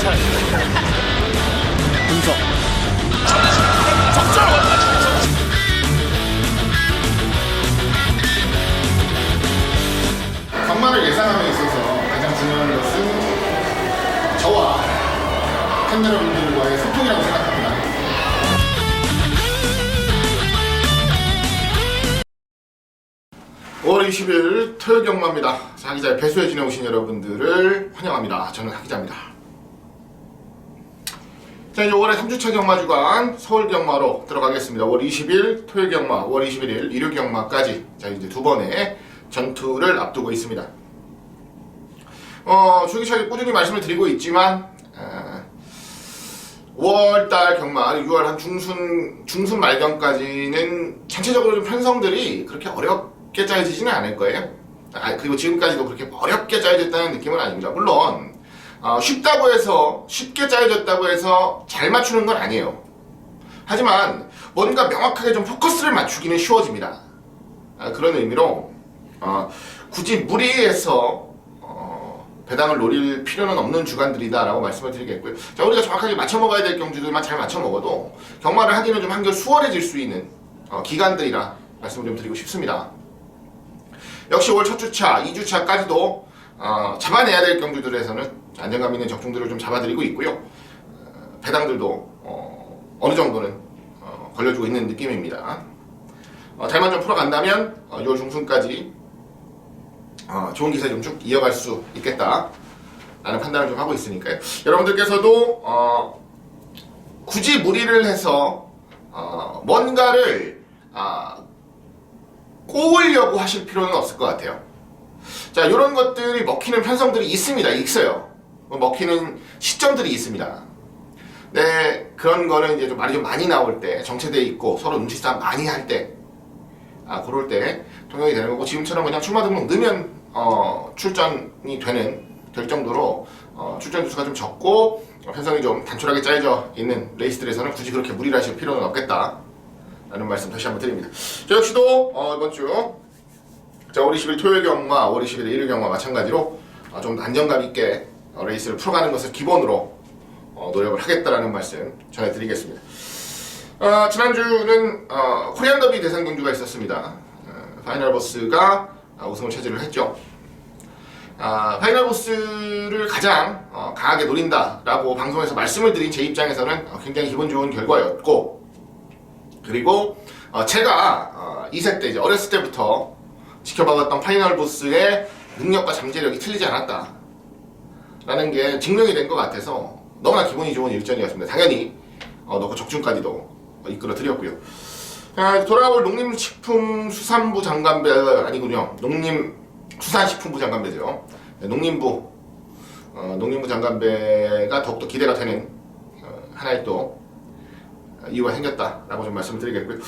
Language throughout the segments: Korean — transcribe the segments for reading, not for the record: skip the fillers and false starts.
정찰. 분석. 경마를 예상함에 있어서 가장 중요한 것은 저와 팬 여러분들과의 소통이라고 생각합니다. (5월 20일) 토요일 경마입니다. 하기자의 배수에 지내오신 여러분들을 환영합니다. 저는 하기자입니다. 자, 이제 5월의 3주차 경마 주간 서울 경마로 들어가겠습니다. 5월 20일 토요일 경마, 5월 21일 일요 경마까지 자 이제 두 번의 전투를 앞두고 있습니다. 주기차게 꾸준히 말씀을 드리고 있지만 5월달 경마, 6월 한 중순 말경까지는 전체적으로 좀 편성들이 그렇게 어렵게 짜여지지는 않을 거예요. 그리고 지금까지도 그렇게 어렵게 짜여졌다는 느낌은 아닙니다. 물론 쉽다고 해서, 쉽게 짜여졌다고 해서 잘 맞추는 건 아니에요. 하지만 뭔가 명확하게 좀 포커스를 맞추기는 쉬워집니다. 그런 의미로 굳이 무리해서 배당을 노릴 필요는 없는 주간들이다 라고 말씀을 드리겠고요. 자, 우리가 정확하게 맞춰 먹어야 될 경주들만 잘 맞춰 먹어도 경마를 하기는 좀 한결 수월해질 수 있는 기간들이라 말씀을 좀 드리고 싶습니다. 역시 올 첫 주차, 2주차까지도 잡아내야 될 경주들에서는 안정감 있는 적중들을 좀 잡아드리고 있고요. 배당들도 어느 정도는 걸려주고 있는 느낌입니다. 잘만 좀 풀어간다면 6월 중순까지 좋은 기세 좀 쭉 이어갈 수 있겠다 라는 판단을 좀 하고 있으니까요. 여러분들께서도 굳이 무리를 해서 뭔가를 꼬으려고 하실 필요는 없을 것 같아요. 자, 이런 것들이 먹히는 편성들이 있어요. 먹히는 시점들이 있습니다. 네, 그런 거는 이제 좀 말이 좀 많이 나올 때, 정체돼 있고 서로 눈치싸움 많이 할 때, 그럴 때 통용이 되는 거고, 지금처럼 그냥 출마 등록 넣으면 출전이 될 정도로 출전 주수가 좀 적고 편성이 좀 단촐하게 짜여져 있는 레이스들에서는 굳이 그렇게 무리를 하실 필요는 없겠다 라는 말씀 다시 한번 드립니다. 저 역시도 이번 주 5월 20일 토요일 경마, 5월 21일 일요 경마 마찬가지로 좀 안정감 있게 레이스를 풀어가는 것을 기본으로 노력을 하겠다라는 말씀 전해드리겠습니다. 지난주는 코리안 더비 대상 경주가 있었습니다. 파이널 보스가 우승을 차지를 했죠. 파이널 보스를 가장 강하게 노린다라고 방송에서 말씀을 드린 제 입장에서는 굉장히 기분 좋은 결과였고, 그리고 제가 2세 때 이제 어렸을 때부터 지켜봐왔던 파이널 보스의 능력과 잠재력이 틀리지 않았다 라는 게 증명이 된 것 같아서 너무나 기분이 좋은 일전이었습니다. 당연히 넣고 적중까지도 이끌어 드렸고요. 돌아올 농림식품수산부 장관배 아니군요. 농림수산식품부 장관배죠. 농림부 장관배가 더욱더 기대가 되는 하나의 또 이유가 생겼다라고 좀 말씀을 드리겠고요.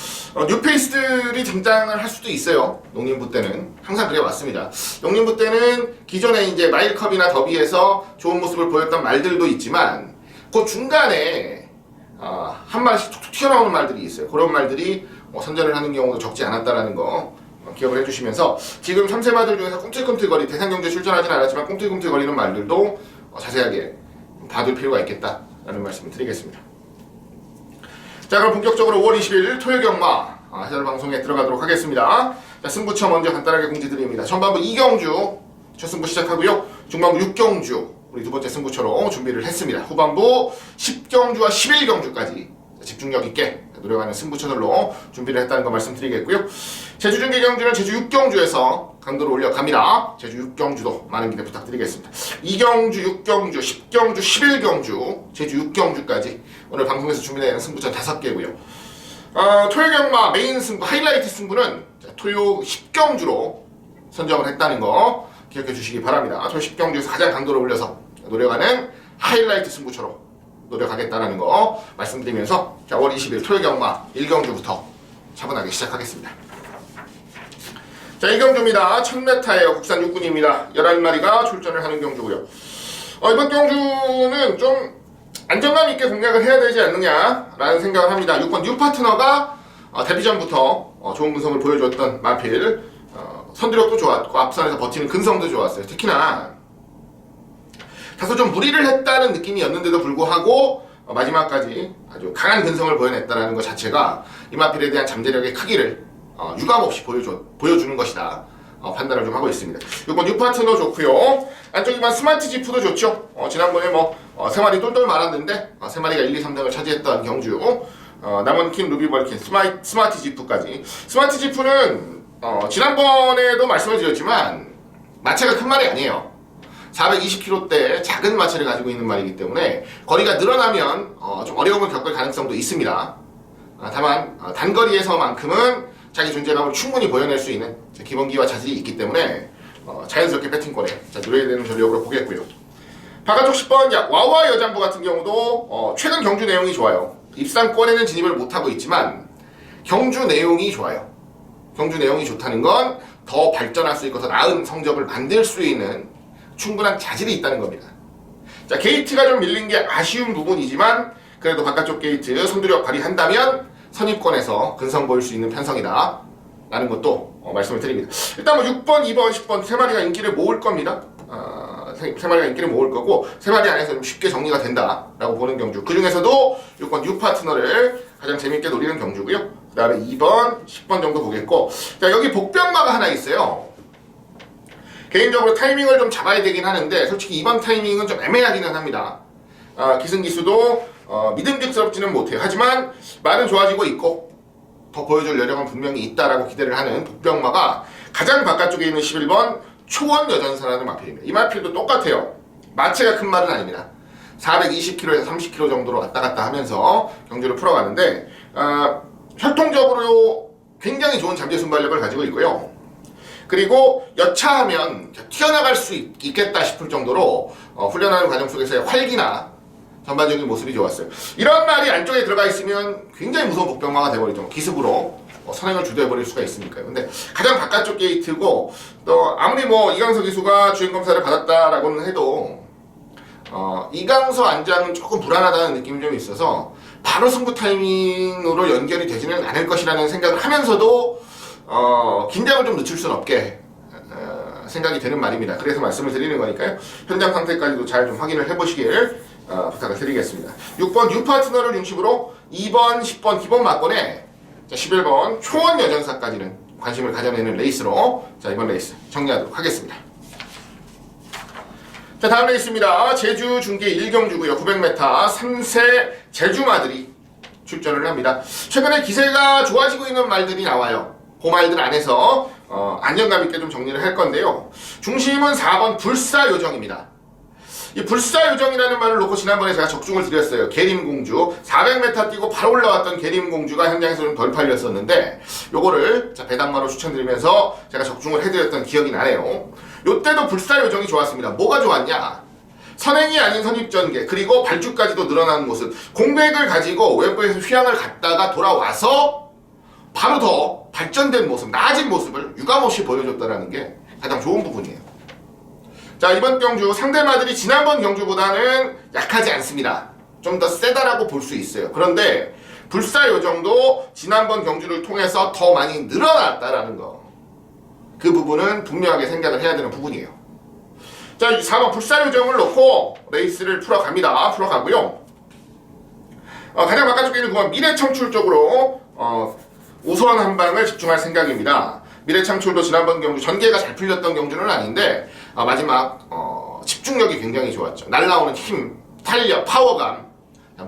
뉴페이스들이 등장을 할 수도 있어요. 농림부 때는 항상 그래 왔습니다. 농림부 때는 기존에 이제 마일컵이나 더비에서 좋은 모습을 보였던 말들도 있지만 그 중간에 한 마리씩 툭툭 튀어나오는 말들이 있어요. 그런 말들이 선전을 하는 경우도 적지 않았다라는 거 기억을 해주시면서, 지금 3세마들 중에서 꿈틀꿈틀거리, 대상경주에 출전하진 않았지만 꿈틀꿈틀거리는 말들도 자세하게 봐둘 필요가 있겠다라는 말씀을 드리겠습니다. 자, 그럼 본격적으로 5월 20일 토요일 경마 해설 방송에 들어가도록 하겠습니다. 자, 승부처 먼저 간단하게 공지드립니다. 전반부 2경주 첫 승부 시작하고요. 중반부 6경주 우리 두 번째 승부처로 준비를 했습니다. 후반부 10경주와 11경주까지 집중력 있게 노력하는 승부처들로 준비를 했다는 거 말씀드리겠고요. 제주 중계 경주는 제주 6경주에서 강도를 올려갑니다. 제주 6경주도 많은 기대 부탁드리겠습니다. 2경주, 6경주, 10경주, 11경주, 제주 6경주까지 오늘 방송에서 준비되는 승부처 5개고요. 토요 경마 메인 승부, 하이라이트 승부는 토요 10경주로 선정을 했다는 거 기억해 주시기 바랍니다. 토요 10경주에서 가장 강도를 올려서 노력하는 하이라이트 승부처로 노력하겠다는 거 말씀드리면서, 자, 5월 20일 토요 경마 1경주부터 차분하게 시작하겠습니다. 자, 1경주입니다. 1000m예요. 국산 육군입니다. 11마리가 출전을 하는 경주고요. 이번 경주는 좀 안정감 있게 공략을 해야 되지 않느냐라는 생각을 합니다. 6번 뉴파트너가 데뷔 전부터 좋은 근성을 보여줬던 마필, 선두력도 좋았고 앞선에서 버티는 근성도 좋았어요. 특히나 다소 좀 무리를 했다는 느낌이었는데도 불구하고 마지막까지 아주 강한 근성을 보여냈다는 것 자체가 이마필에 대한 잠재력의 크기를 유감없이 보여주는 것이다. 판단을 좀 하고 있습니다. 이번 뉴파트너 좋고요. 안쪽 2번 스마트 지프도 좋죠. 지난번에 뭐 3마리 똘똘 말았는데 3마리가 1, 2, 3등을 차지했던 경주. 남원킨, 루비벌킨, 스마트 지프까지. 스마트 지프는 지난번에도 말씀을 드렸지만 마체가 큰 말이 아니에요. 420kg대 작은 마체를 가지고 있는 말이기 때문에 거리가 늘어나면 좀 어려움을 겪을 가능성도 있습니다. 다만 단거리에서만큼은 자기 존재감을 충분히 보여낼 수 있는 기본기와 자질이 있기 때문에 자연스럽게 배팅권에 노려야 되는 전력으로 보겠고요. 바깥쪽 10번 와와 여장부 같은 경우도 최근 경주 내용이 좋아요. 입상권에는 진입을 못하고 있지만 경주 내용이 좋아요. 경주 내용이 좋다는 건 더 발전할 수 있고 더 나은 성적을 만들 수 있는 충분한 자질이 있다는 겁니다. 자, 게이트가 좀 밀린 게 아쉬운 부분이지만 그래도 바깥쪽 게이트 선두력 발휘한다면 선입권에서 근성 보일 수 있는 편성이다 라는 것도 말씀을 드립니다. 일단 뭐 6번, 2번, 10번 세 마리가 인기를 모을 겁니다. 세 마리가 인기를 모을 거고 세 마리 안에서 좀 쉽게 정리가 된다라고 보는 경주. 그 중에서도 6번 뉴파트너를 가장 재밌게 노리는 경주고요. 그 다음에 2번, 10번 정도 보겠고, 자, 여기 복병마가 하나 있어요. 개인적으로 타이밍을 좀 잡아야 되긴 하는데 솔직히 2번 타이밍은 좀 애매하기는 합니다. 기승기수도 믿음직스럽지는 못해요. 하지만 말은 좋아지고 있고 더 보여줄 여력은 분명히 있다라고 기대를 하는 복병마가 가장 바깥쪽에 있는 11번 초원 여전사라는 마필입니다. 이 마필도 똑같아요. 마체가 큰 말은 아닙니다. 420kg에서 30kg 정도로 왔다 갔다 하면서 경주를 풀어가는데 혈통적으로 굉장히 좋은 잠재 순발력을 가지고 있고요. 그리고 여차하면 튀어나갈 수 있겠다 싶을 정도로 훈련하는 과정 속에서의 활기나 전반적인 모습이 좋았어요. 이런 말이 안쪽에 들어가 있으면 굉장히 무서운 복병마가 돼버리죠. 기습으로 선행을 주도해버릴 수가 있으니까요. 근데 가장 바깥쪽 게이트고 또 아무리 뭐 이강서 기수가 주행검사를 받았다라고는 해도 이강서 안장은 조금 불안하다는 느낌이 좀 있어서 바로 승부 타이밍으로 연결이 되지는 않을 것이라는 생각을 하면서도 긴장을 좀 늦출 수는 없게 생각이 되는 말입니다. 그래서 말씀을 드리는 거니까요. 현장 상태까지도 잘 좀 확인을 해보시길 부탁을 드리겠습니다. 6번 뉴파트너를 중심으로 2번, 10번 기본 막권에 11번 초원 여전사까지는 관심을 가져내는 레이스로 이번 레이스 정리하도록 하겠습니다. 자, 다음 레이스입니다. 제주 중계 1경주고요. 900m 3세 제주마들이 출전을 합니다. 최근에 기세가 좋아지고 있는 말들이 나와요. 그 말들 안에서 안정감 있게 좀 정리를 할 건데요. 중심은 4번 불사요정입니다. 이 불사요정이라는 말을 놓고 지난번에 제가 적중을 드렸어요. 계림공주 400m 뛰고 바로 올라왔던 계림공주가 현장에서 좀 덜 팔렸었는데 요거를 배당마로 추천드리면서 제가 적중을 해드렸던 기억이 나네요. 요때도 불사요정이 좋았습니다. 뭐가 좋았냐? 선행이 아닌 선입전개, 그리고 발주까지도 늘어나는 모습, 공백을 가지고 외부에서 휴양을 갔다가 돌아와서 바로 더 발전된 모습, 나아진 모습을 유감없이 보여줬다는 게 가장 좋은 부분이에요. 자, 이번 경주 상대마들이 지난번 경주보다는 약하지 않습니다. 좀 더 세다라고 볼 수 있어요. 그런데 불사요정도 지난번 경주를 통해서 더 많이 늘어났다라는 거, 그 부분은 분명하게 생각을 해야 되는 부분이에요. 자, 4번 불사요정을 놓고 레이스를 풀어가고요. 가장 바깥쪽에 있는 9번 미래청출 쪽으로 우선 한 방을 집중할 생각입니다. 미래창출도 지난번 경주 전개가 잘 풀렸던 경주는 아닌데 마지막 집중력이 굉장히 좋았죠. 날라오는 힘, 탄력, 파워감,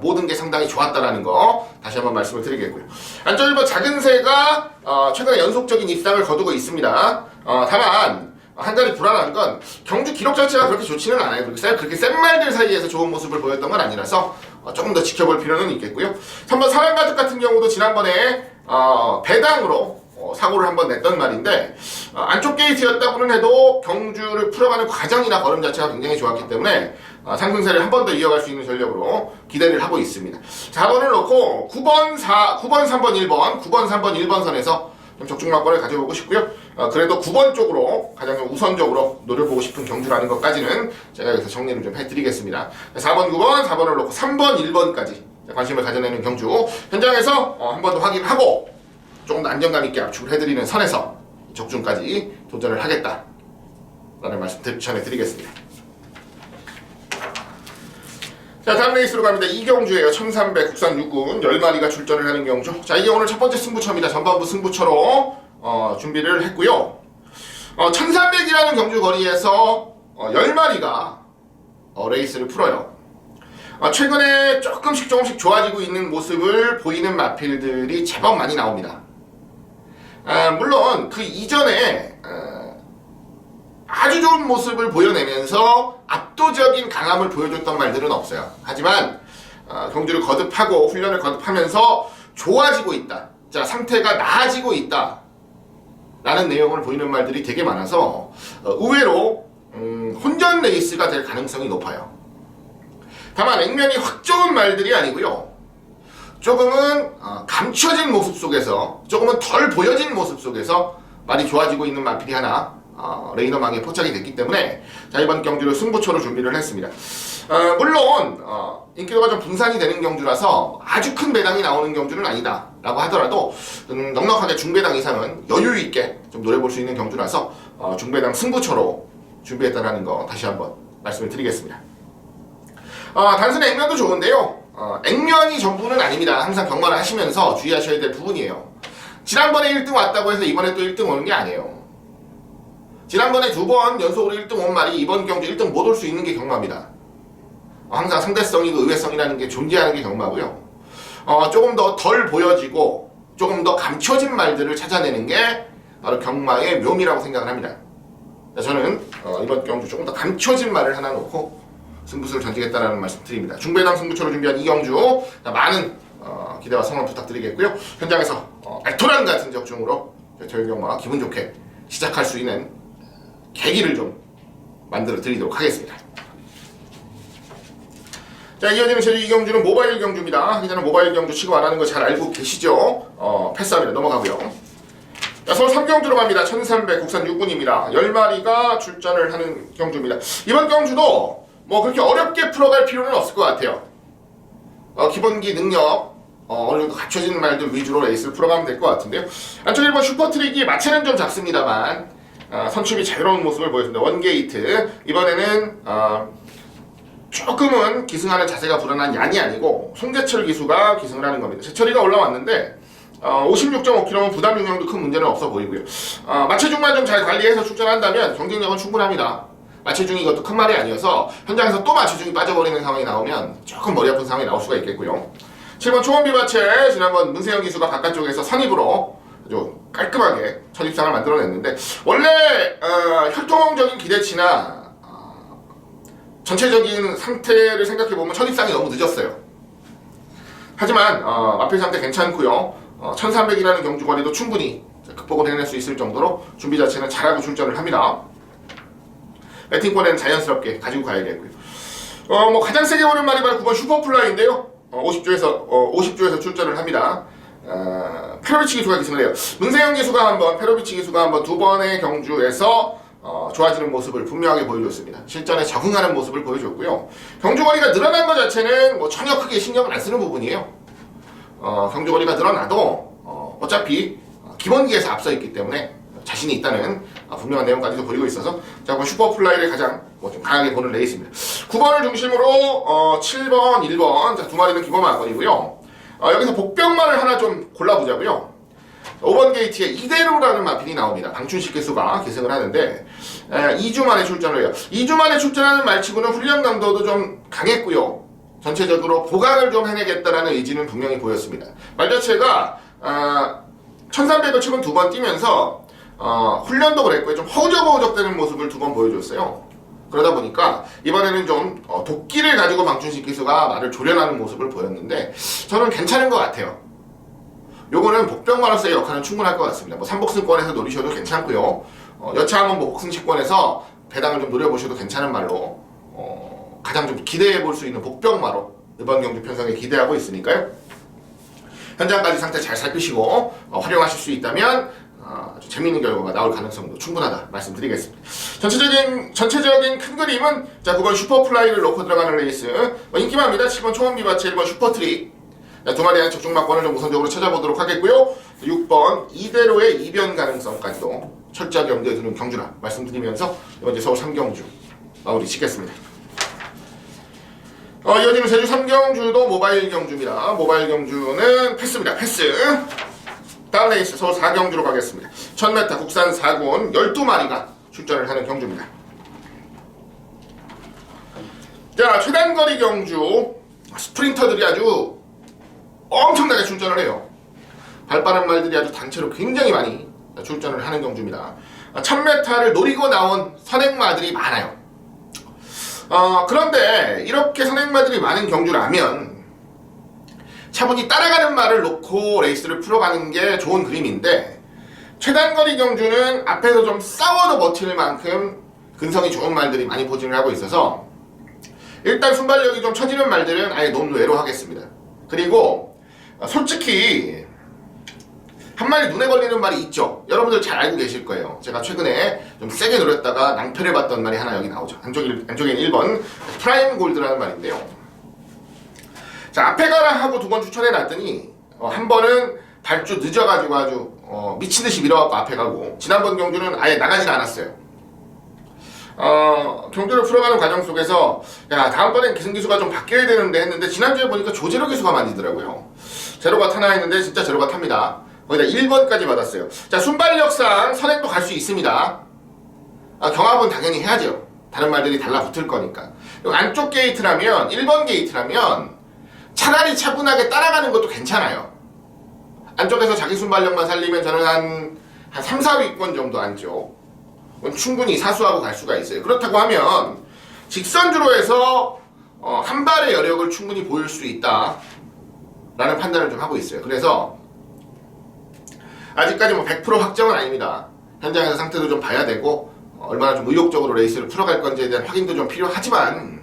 모든 게 상당히 좋았다라는 거 다시 한번 말씀을 드리겠고요. 안쪽 1번 작은 새가 최근에 연속적인 입상을 거두고 있습니다. 다만 한 가지 불안한 건 경주 기록 자체가 그렇게 좋지는 않아요. 그렇게 센 말들 사이에서 좋은 모습을 보였던 건 아니라서 조금 더 지켜볼 필요는 있겠고요. 3번 사랑가득 같은 경우도 지난번에 배당으로 사고를 한번 냈던 말인데 안쪽 게이트였다고는 해도 경주를 풀어가는 과정이나 걸음 자체가 굉장히 좋았기 때문에 상승세를 한 번 더 이어갈 수 있는 전력으로 기대를 하고 있습니다. 4번을 놓고 9번, 3번, 1번, 9번, 3번, 1번 선에서 좀 적중막권을 가져보고 싶고요. 그래도 9번 쪽으로 가장 우선적으로 노려보고 싶은 경주라는 것까지는 제가 여기서 정리를 좀 해드리겠습니다. 4번, 9번, 4번을 놓고 3번, 1번까지 관심을 가져내는 경주 현장에서 한 번 더 확인하고 조금 더 안정감 있게 압축을 해드리는 선에서 적중까지 도전을 하겠다라는 말씀 전해드리겠습니다. 자, 다음 레이스로 갑니다. 이경주예요. 1300 국산 육군 10마리가 출전을 하는 경주. 자, 이게 오늘 첫 번째 승부처입니다. 전반부 승부처로 준비를 했고요. 1300이라는 경주 거리에서 10마리가 레이스를 풀어요. 최근에 조금씩 좋아지고 있는 모습을 보이는 마필들이 제법 많이 나옵니다. 물론 그 이전에 아주 좋은 모습을 보여내면서 압도적인 강함을 보여줬던 말들은 없어요. 하지만 경주를 거듭하고 훈련을 거듭하면서 좋아지고 있다. 자, 상태가 나아지고 있다. 라는 내용을 보이는 말들이 되게 많아서 의외로 혼전 레이스가 될 가능성이 높아요. 다만 액면이 확 좋은 말들이 아니고요. 조금은 감춰진 모습 속에서, 조금은 덜 보여진 모습 속에서 많이 좋아지고 있는 마필이 하나 레이너망에 포착이 됐기 때문에 자, 이번 경주를 승부처로 준비를 했습니다. 물론 인기도가 좀 분산이 되는 경주라서 아주 큰 배당이 나오는 경주는 아니다 라고 하더라도 넉넉하게 중배당 이상은 여유있게 좀 노려볼 수 있는 경주라서 중배당 승부처로 준비했다는 거 다시 한번 말씀을 드리겠습니다. 단순히 액면도 좋은데요, 액면이 전부는 아닙니다. 항상 경마를 하시면서 주의하셔야 될 부분이에요. 지난번에 1등 왔다고 해서 이번에 또 1등 오는 게 아니에요. 지난번에 2번 연속으로 1등 온 말이 이번 경주 1등 못 올 수 있는 게 경마입니다. 항상 상대성이고 의외성이라는 게 존재하는 게 경마고요. 조금 더 덜 보여지고 조금 더 감춰진 말들을 찾아내는 게 바로 경마의 묘미라고 생각을 합니다. 저는 이번 경주 조금 더 감춰진 말을 하나 놓고 승부수를 던지겠다는 말씀 드립니다. 중배당 승부처로 준비한 이경주, 많은 기대와 성원 부탁드리겠고요. 현장에서 알토란 같은 적중으로 저희 경마 기분 좋게 시작할 수 있는 계기를 좀 만들어 드리도록 하겠습니다. 자, 이어지는 제주 이경주는 모바일 경주입니다. 하기 전에 모바일 경주 치고 안 하는 거 잘 알고 계시죠? 패스합니다. 넘어가고요. 자, 서울 3경주로 갑니다. 1300 국산 육군입니다. 10마리가 출전을 하는 경주입니다. 이번 경주도 뭐 그렇게 어렵게 풀어갈 필요는 없을 것 같아요. 기본기 능력, 어느 정도 갖춰진 말들 위주로 레이스를 풀어가면 될 것 같은데요. 안쪽 1번 슈퍼트릭이 마체는 좀 작습니다만 선출이 자유로운 모습을 보여줍니다. 원게이트. 이번에는 조금은 기승하는 자세가 불안한 얀이 아니고 송재철 기수가 기승을 하는 겁니다. 재철이가 올라왔는데 56.5kg면 부담 영향도 큰 문제는 없어 보이고요. 마체중만 좀 잘 관리해서 출전한다면 경쟁력은 충분합니다. 마체중이 이것도 큰 말이 아니어서 현장에서 또 마체중이 빠져버리는 상황이 나오면 조금 머리 아픈 상황이 나올 수가 있겠고요. 7번 초원비마체, 지난번 문세영 기수가 바깥쪽에서 선입으로 아주 깔끔하게 첫 입상을 만들어냈는데, 원래 혈통적인 기대치나 전체적인 상태를 생각해보면 첫 입상이 너무 늦었어요. 하지만 마필 상태 괜찮고요. 1300이라는 경주거리도 충분히 극복을 해낼 수 있을 정도로 준비 자체는 잘하고 출전을 합니다. 배팅권에는 자연스럽게 가지고 가야겠고요. 뭐 가장 세게 오는 말이 바로 9번 슈퍼플라이인데요. 50조에서 출전을 합니다. 페로비치 기수가 기승을 해요. 문세영 기수가 한번, 페로비치 기수가 한번 두 번의 경주에서 좋아지는 모습을 분명하게 보여줬습니다. 실전에 적응하는 모습을 보여줬고요. 경주거리가 늘어난 것 자체는 뭐 전혀 크게 신경을 안 쓰는 부분이에요. 경주거리가 늘어나도 어차피 기본기에서 앞서 있기 때문에 자신이 있다는 분명한 내용까지도 보이고 있어서 자, 슈퍼플라이를 가장 좀 강하게 보는 레이스입니다. 9번을 중심으로 7번, 1번 자, 두 마리는 기본마건이고요. 여기서 복병마를 하나 좀 골라보자고요. 5번 게이트에 이대로라는 마필이 나옵니다. 방춘식 기수가 계승을 하는데 2주 만에 출전을 해요. 2주 만에 출전하는 말치고는 훈련 강도도 좀 강했고요. 전체적으로 보강을 좀 해내겠다라는 의지는 분명히 보였습니다. 말 자체가 1300을 최근 두 번 뛰면서 훈련도 그랬고요. 좀 허우적허우적대는 모습을 두 번 보여줬어요. 그러다 보니까 이번에는 좀 도끼를 가지고 방춘식 기수가 말을 조련하는 모습을 보였는데 저는 괜찮은 것 같아요. 요거는 복병마로서의 역할은 충분할 것 같습니다. 뭐 3복승권에서 노리셔도 괜찮고요. 여차하면 뭐 복승식권에서 배당을 좀 노려보셔도 괜찮은 말로 가장 좀 기대해볼 수 있는 복병마로 이번 경주 편성에 기대하고 있으니까요. 현장까지 상태 잘 살피시고 활용하실 수 있다면 아주 재미있는 결과가 나올 가능성도 충분하다 말씀드리겠습니다. 전체적인 큰 그림은 자, 9번 슈퍼플라이를 놓고 들어가는 레이스 인기만입니다. 7번 초원비바체, 1번 슈퍼트릭 두 마리의 적중막권을 좀 우선적으로 찾아보도록 하겠고요. 6번 이대로의 이변 가능성까지도 철저하게 염두에 두는 경주라 말씀드리면서 이번 이제 서울 3경주 마무리 짓겠습니다. 이어지는 제주 3경주도 모바일 경주입니다. 모바일 경주는 패스입니다. 패스. 다음 레이스 서울 4경주로 가겠습니다. 1000m 국산 4군 12마리가 출전을 하는 경주입니다. 자, 최단거리 경주 스프린터들이 아주 엄청나게 출전을 해요. 발빠른 말들이 아주 단체로 굉장히 많이 출전을 하는 경주입니다. 1000m를 노리고 나온 선행마들이 많아요. 그런데 이렇게 선행마들이 많은 경주라면 차분히 따라가는 말을 놓고 레이스를 풀어가는 게 좋은 그림인데, 최단거리 경주는 앞에서 좀 싸워도 버틸 만큼 근성이 좋은 말들이 많이 포진을 하고 있어서 일단 순발력이 좀 처지는 말들은 아예 논외로 하겠습니다. 그리고 솔직히 한 마리 눈에 걸리는 말이 있죠. 여러분들 잘 알고 계실 거예요. 제가 최근에 좀 세게 노렸다가 낭패를 봤던 말이 하나 여기 나오죠. 안쪽엔 1번 프라임 골드라는 말인데요. 자, 앞에 가라 하고 2번 추천해 놨더니 한 번은 발주 늦어가지고 아주 미친듯이 밀어갖고 앞에 가고, 지난번 경주는 아예 나가지가 않았어요. 경주를 풀어가는 과정 속에서 야, 다음번엔 기승기수가 좀 바뀌어야 되는데 했는데, 지난주에 보니까 조제로 기수가 만지더라고요. 제로가 타나 했는데 진짜 제로가 탑니다. 거기다 1번까지 받았어요. 자, 순발력상 선행도 갈 수 있습니다. 경합은 당연히 해야죠. 다른 말들이 달라붙을 거니까. 안쪽 게이트라면, 1번 게이트라면 차라리 차분하게 따라가는 것도 괜찮아요. 안쪽에서 자기 순발력만 살리면 저는 한 3, 4위권 정도 안쪽 충분히 사수하고 갈 수가 있어요. 그렇다고 하면 직선주로 해서 한 발의 여력을 충분히 보일 수 있다 라는 판단을 좀 하고 있어요. 그래서 아직까지 100% 확정은 아닙니다. 현장에서 상태도 좀 봐야 되고 얼마나 좀 의욕적으로 레이스를 풀어갈 건지에 대한 확인도 좀 필요하지만,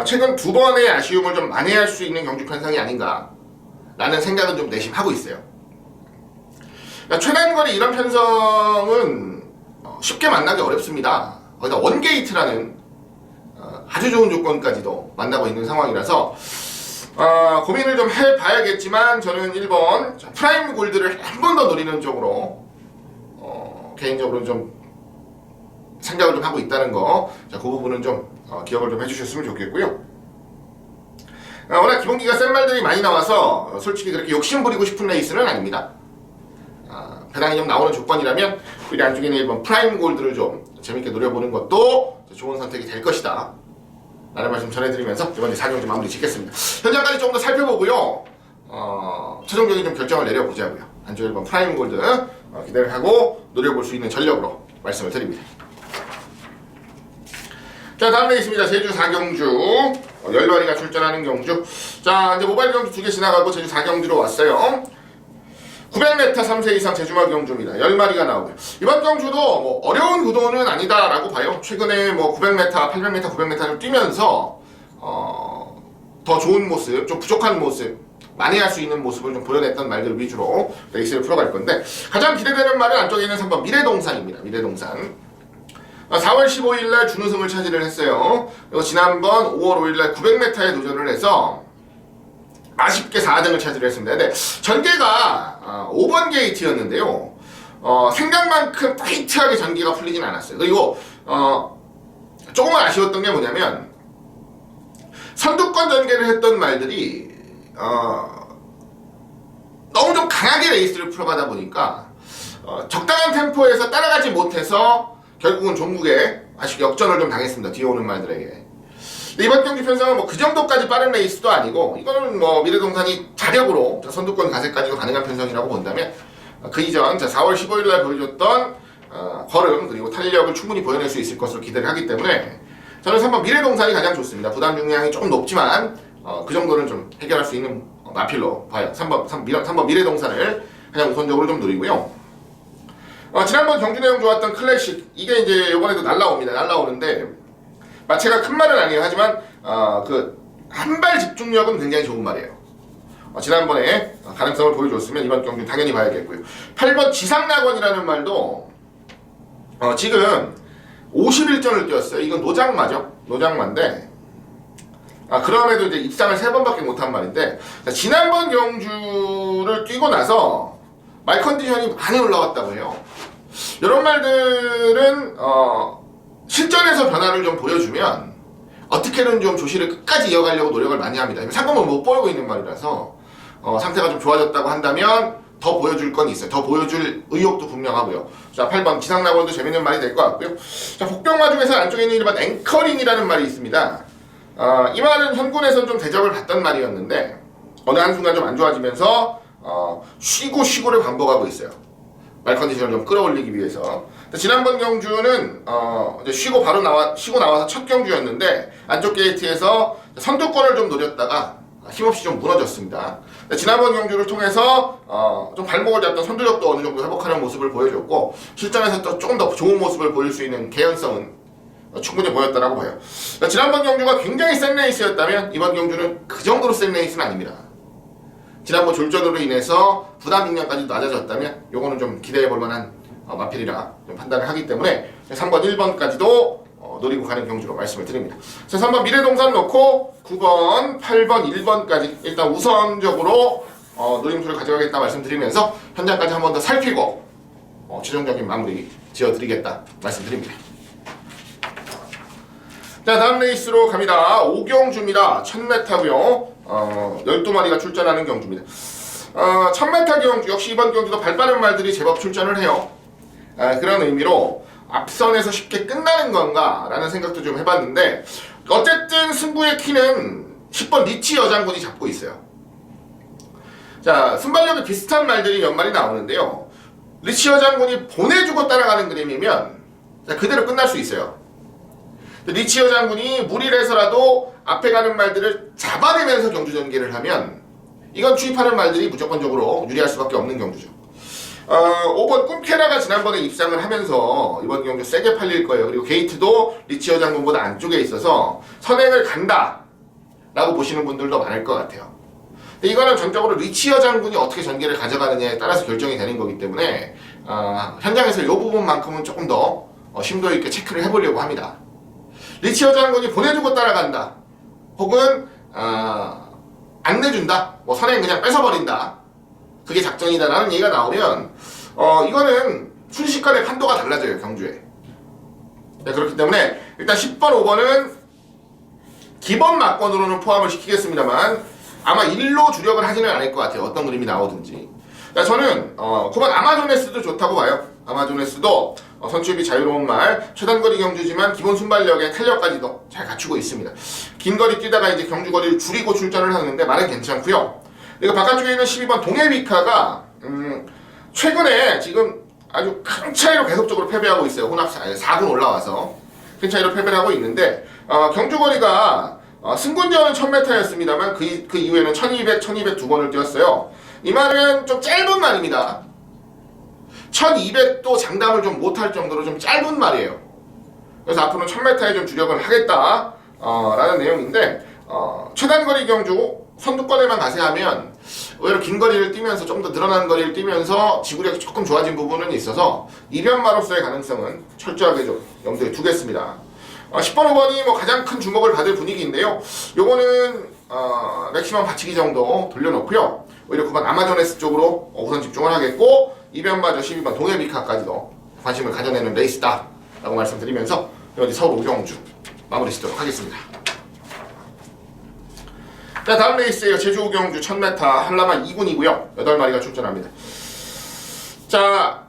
최근 2번의 아쉬움을 좀 만회할 수 있는 경주 편성이 아닌가 라는 생각은 좀 내심하고 있어요. 최단거리 이런 편성은 쉽게 만나기 어렵습니다. 거기다 원게이트라는 아주 좋은 조건까지도 만나고 있는 상황이라서 고민을 좀 해봐야겠지만, 저는 1번 프라임 골드를 한 번 더 노리는 쪽으로 개인적으로 좀 생각을 좀 하고 있다는 거, 그 부분은 좀 기억을 좀 해주셨으면 좋겠고요. 워낙 기본기가 센 말들이 많이 나와서 솔직히 그렇게 욕심 부리고 싶은 레이스는 아닙니다. 배당이 좀 나오는 조건이라면 우리 안쪽에 있는 1번 프라임 골드를 좀 재밌게 노려보는 것도 좋은 선택이 될 것이다 라는 말씀 전해드리면서 이번에 4경주 마무리 짓겠습니다. 현장까지 조금 더 살펴보고요, 최종적인 좀 결정을 내려보자고요. 안쪽 1번 프라임 골드 기대를 하고 노려볼 수 있는 전력으로 말씀을 드립니다. 자, 다음 레이스입니다. 제주 4경주 10마리가 출전하는 경주. 자, 이제 모바일 경주 2개 지나가고 제주 4경주로 왔어요. 900m 3세 이상 제주마 경주입니다. 10마리가 나오고요. 이번 경주도 어려운 구도는 아니다라고 봐요. 최근에 900m, 800m, 900m를 뛰면서 더 좋은 모습, 좀 부족한 모습, 만회할 수 있는 모습을 좀 보여냈던 말들 위주로 레이스를 풀어갈 건데, 가장 기대되는 말은 안쪽에 있는 3번 미래동산입니다. 미래동산. 4월 15일날 준우승을 차지를 했어요. 그리고 지난번 5월 5일날 900m에 도전을 해서 아쉽게 4등을 차지를 했습니다. 근데 전개가 5번 게이트였는데요. 생각만큼 타이트하게 전개가 풀리진 않았어요. 그리고 조금 아쉬웠던 게 뭐냐면, 선두권 전개를 했던 말들이 너무 좀 강하게 레이스를 풀어가다 보니까 적당한 템포에서 따라가지 못해서 결국은 종국에 아쉽게 역전을 좀 당했습니다. 뒤에 오는 말들에게. 이번 경기 편성은 그 정도까지 빠른 레이스도 아니고, 이거는 미래동산이 자력으로 선두권 가세까지가 가능한 편성이라고 본다면, 그 이전 4월 15일날 보여줬던 걸음 그리고 탄력을 충분히 보여낼 수 있을 것으로 기대를 하기 때문에 저는 3번 미래동산이 가장 좋습니다. 부담 중량이 조금 높지만 그 정도는 좀 해결할 수 있는 마필로 봐요. 3번 미래동산을 가장 우선적으로 좀 노리고요. 지난번 경주 내용 좋았던 클래식, 이게 이제 이번에도 날라오는데, 마체가 큰 말은 아니에요. 하지만 한 발 집중력은 굉장히 좋은 말이에요. 지난번에 가능성을 보여줬으면 이번 경기 당연히 봐야겠고요. 8번 지상낙원이라는 말도 지금 51전을 뛰었어요. 이건 노장마죠. 노장마인데 그럼에도 이제 입상을 3번밖에 못한 말인데, 지난번 경주를 뛰고 나서 말 컨디션이 많이 올라왔다고 해요. 이런 말들은 실전에서 변화를 좀 보여주면 어떻게든 좀 조시를 끝까지 이어가려고 노력을 많이 합니다. 상금을 못 벌고 있는 말이라서 상태가 좀 좋아졌다고 한다면 더 보여줄 건 있어요. 더 보여줄 의욕도 분명하고요. 자, 8번 기상낙원도 재밌는 말이 될 것 같고요. 자, 복병마 중에서 안쪽에 있는 일반 앵커링이라는 말이 있습니다. 이 말은 현군에서 좀 대접을 받던 말이었는데 어느 한순간 좀 안 좋아지면서 쉬고를 반복하고 있어요. 말 컨디션을 좀 끌어올리기 위해서. 지난번 경주는 이제 쉬고 나와서 첫 경주였는데 안쪽 게이트에서 선두권을 좀 노렸다가 힘없이 좀 무너졌습니다. 지난번 경주를 통해서 좀 발목을 잡던 선두력도 어느 정도 회복하는 모습을 보여줬고 실전에서 또 조금 더 좋은 모습을 보일 수 있는 개연성은 충분히 보였다라고 봐요. 지난번 경주가 굉장히 센 레이스였다면 이번 경주는 그 정도로 센 레이스는 아닙니다. 지난번 졸전으로 인해서 부담 능력까지 낮아졌다면 요거는 좀 기대해볼 만한 마필이라 좀 판단을 하기 때문에 3번, 1번까지도 노리고 가는 경주로 말씀을 드립니다. 자, 3번 미래동산 놓고 9번, 8번, 1번까지 일단 우선적으로 노림수를 가져가겠다 말씀드리면서 현장까지 한 번 더 살피고 최종적인 마무리 지어드리겠다 말씀드립니다. 자, 다음 레이스로 갑니다. 5경주입니다. 1000m고요. 12마리가 출전하는 경주입니다. 1000m 경주 역시 이번 경주도 발빠른 말들이 제법 출전을 해요. 그런 의미로 앞선에서 쉽게 끝나는 건가 라는 생각도 좀 해봤는데 어쨌든 승부의 키는 10번 리치 여장군이 잡고 있어요. 자, 순발력이 비슷한 말들이 몇 마리 나오는데요. 리치 여장군이 보내주고 따라가는 그림이면 그대로 끝날 수 있어요. 리치 여장군이 무리를 해서라도 앞에 가는 말들을 잡아내면서 경주 전개를 하면 이건 추입하는 말들이 무조건적으로 유리할 수밖에 없는 경주죠. 5번 꿈케라가 지난번에 입상을 하면서 이번 경주 세게 팔릴 거예요. 그리고 게이트도 리치어 장군보다 안쪽에 있어서 선행을 간다 라고 보시는 분들도 많을 것 같아요. 근데 이거는 전적으로 리치어 장군이 어떻게 전개를 가져가느냐에 따라서 결정이 되는 거기 때문에 현장에서 이 부분만큼은 조금 더 심도 있게 체크를 해보려고 합니다. 리치어 장군이 보내주고 따라간다 혹은 안 내준다, 뭐 선행 그냥 뺏어버린다, 그게 작전이다라는 얘기가 나오면 이거는 순식간에 판도가 달라져요, 경주에. 네, 그렇기 때문에 일단 10번, 5번은 기본 막권으로는 포함을 시키겠습니다만 아마 1로 주력을 하지는 않을 것 같아요. 어떤 그림이 나오든지. 저는 9번 아마존에스도 좋다고 봐요. 아마존에스도 선취입이 자유로운 말, 최단거리 경주지만 기본 순발력에 탄력까지도 잘 갖추고 있습니다. 긴 거리 뛰다가 이제 경주 거리를 줄이고 출전을 하는데 말은 괜찮고요. 그리고 바깥쪽에 있는 12번 동해비카가 최근에 지금 아주 큰 차이로 계속적으로 패배하고 있어요. 혼합 4군 올라와서 큰 차이로 패배를 하고 있는데 경주 거리가 승군전은 1000m였습니다만 그 이후에는 1200, 1200 두 번을 뛰었어요. 이 말은 좀 짧은 말입니다. 1200도 장담을 좀 못할 정도로 좀 짧은 말이에요. 그래서 앞으로는 1000m에 좀 주력을 하겠다 라는 내용인데 최단거리 경주 선두권에만 가세하면 오히려 긴 거리를 뛰면서 좀 더 늘어난 거리를 뛰면서 지구력이 조금 좋아진 부분은 있어서 이변마로서의 가능성은 철저하게 좀 염두에 두겠습니다. 10번, 5번이 뭐 가장 큰 주목을 받을 분위기인데요. 요거는 맥시멈 받치기 정도 돌려놓고요. 오히려 9번 아마존에스 쪽으로 우선 집중을 하겠고 이변마저 12번 동해비카까지도 관심을 가져내는 레이스다 라고 말씀드리면서 여기 서울 5경주 마무리 짓도록 하겠습니다. 자, 다음 레이스에요. 제주 5경주 1000m 한라마 2군이고요 8마리가 출전합니다. 자,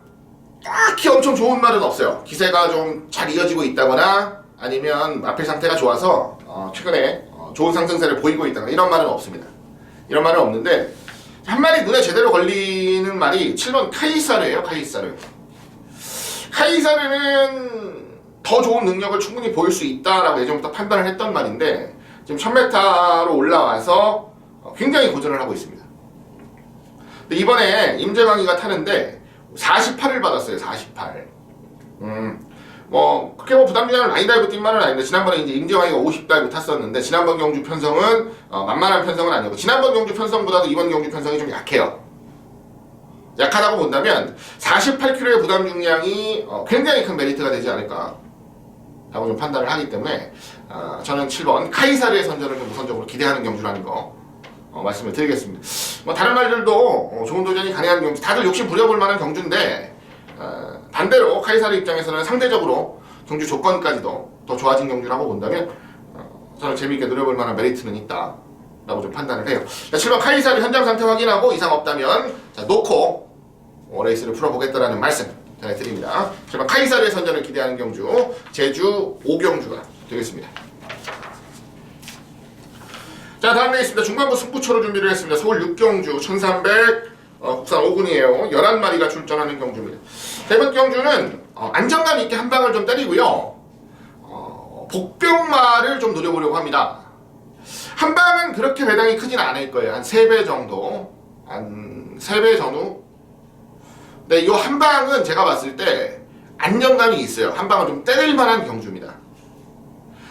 딱히 엄청 좋은 말은 없어요. 기세가 좀 잘 이어지고 있다거나 아니면 마필 상태가 좋아서 최근에 좋은 상승세를 보이고 있다거나 이런 말은 없습니다. 이런 말은 없는데 한 마리 눈에 제대로 걸리는 말이 7번 카이사르예요. 카이사르는 더 좋은 능력을 충분히 보일 수 있다라고 예전부터 판단을 했던 말인데 지금 1000m로 올라와서 굉장히 고전을 하고 있습니다. 근데 이번에 임재광이가 타는데 48을 받았어요. 48. 뭐 그렇게 뭐 부담되는 라인다이브 뛴 말은 아닌데 지난번에 이제 임재광이가 50다이브 탔었는데 지난번 경주 편성은 만만한 편성은 아니고 지난번 경주 편성보다도 이번 경주 편성이 좀 약해요. 약하다고 본다면 48kg의 부담 중량이 굉장히 큰 메리트가 되지 않을까 라고 좀 판단을 하기 때문에 저는 7번 카이사르의 선전을 좀 우선적으로 기대하는 경주라는 거 말씀을 드리겠습니다. 뭐 다른 말들도 좋은 도전이 가능한 경주, 다들 욕심 부려볼 만한 경주인데 반대로 카이사르 입장에서는 상대적으로 경주 조건까지도 더 좋아진 경주라고 본다면 저는 재미있게 노려볼 만한 메리트는 있다 라고 좀 판단을 해요. 자, 7번 카이사르 현장 상태 확인하고 이상 없다면 자, 놓고 레이스를 풀어보겠다라는 말씀 전해드립니다. 7번 카이사르의 선전을 기대하는 경주 제주 5경주가 되겠습니다. 자, 다음 레이스입니다. 중반부 승부처로 준비를 했습니다. 서울 6경주 1300 국산 5군이에요. 11마리가 출전하는 경주입니다. 이번 경주는 안정감 있게 한 방을 좀 때리고요. 복병마를 좀 노려보려고 합니다. 한 방은 그렇게 배당이 크진 않을 거예요. 한 3배 정도. 한 3배 전후. 근데 이 한 방은 제가 봤을 때 안정감이 있어요. 한 방을 좀 때릴 만한 경주입니다.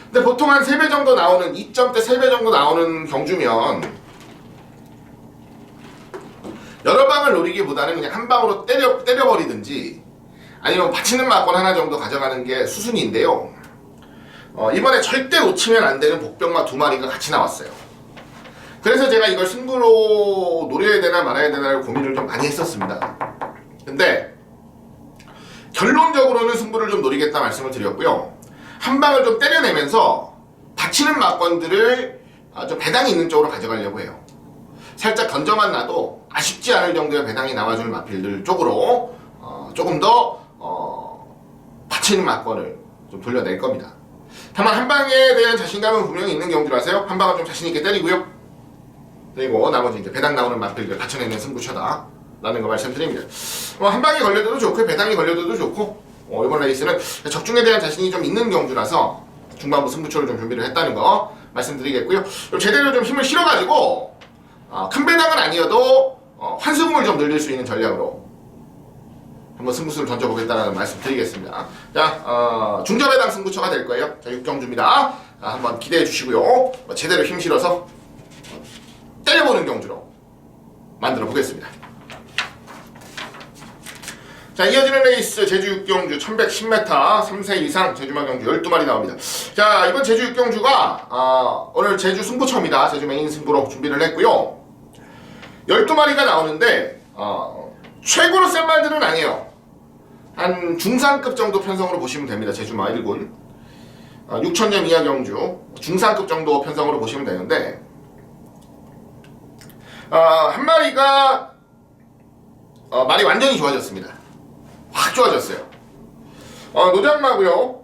근데 보통 한 3배 정도 나오는 2점대 3배 정도 나오는 경주면 여러 방을 노리기보다는 그냥 한 방으로 때려버리든지 아니면 받치는 막권 하나 정도 가져가는 게 수순인데요. 이번에 절대 놓치면 안 되는 복병마 2마리가 같이 나왔어요. 그래서 제가 이걸 승부로 노려야 되나 말아야 되나를 고민을 좀 많이 했었습니다. 근데 결론적으로는 승부를 좀 노리겠다 말씀을 드렸고요. 한 방을 좀 때려내면서 받치는 막권들을 좀 배당이 있는 쪽으로 가져가려고 해요. 살짝 던져만 놔도 아쉽지 않을 정도의 배당이 나와줄 마필들 쪽으로 조금 더 받치는 막권을 좀 돌려낼 겁니다. 다만 한 방에 대한 자신감은 분명히 있는 경주라서요. 한 방은 좀 자신있게 때리고요. 그리고 나머지 이제 배당 나오는 마필들 받쳐내는 승부처다 라는 거 말씀드립니다. 한 방이 걸려도 좋고 배당이 걸려도 좋고 이번 레이스는 적중에 대한 자신이 좀 있는 경주라서 중반부 승부처를 좀 준비를 했다는 거 말씀드리겠고요. 제대로 좀 힘을 실어가지고 큰 배당은 아니어도 환수금을 좀 늘릴 수 있는 전략으로 한번 승부수를 던져보겠다는 말씀 드리겠습니다. 자, 중저배당 승부처가 될 거예요. 자, 6경주입니다. 한번 기대해 주시고요. 제대로 힘 실어서 때려보는 경주로 만들어 보겠습니다. 자, 이어지는 레이스 제주 6경주 1110m 3세 이상 제주마 경주 12마리 나옵니다. 자, 이번 제주 6경주가 오늘 제주 승부처입니다. 제주 메인 승부로 준비를 했고요. 12마리가 나오는데 최고로 센 말들은 아니에요. 한 중상급 정도 편성으로 보시면 됩니다. 제주마 1군 6,000년 이하 경주 중상급 정도 편성으로 보시면 되는데 한 마리가 말이 완전히 좋아졌습니다. 확 좋아졌어요. 노장마고요.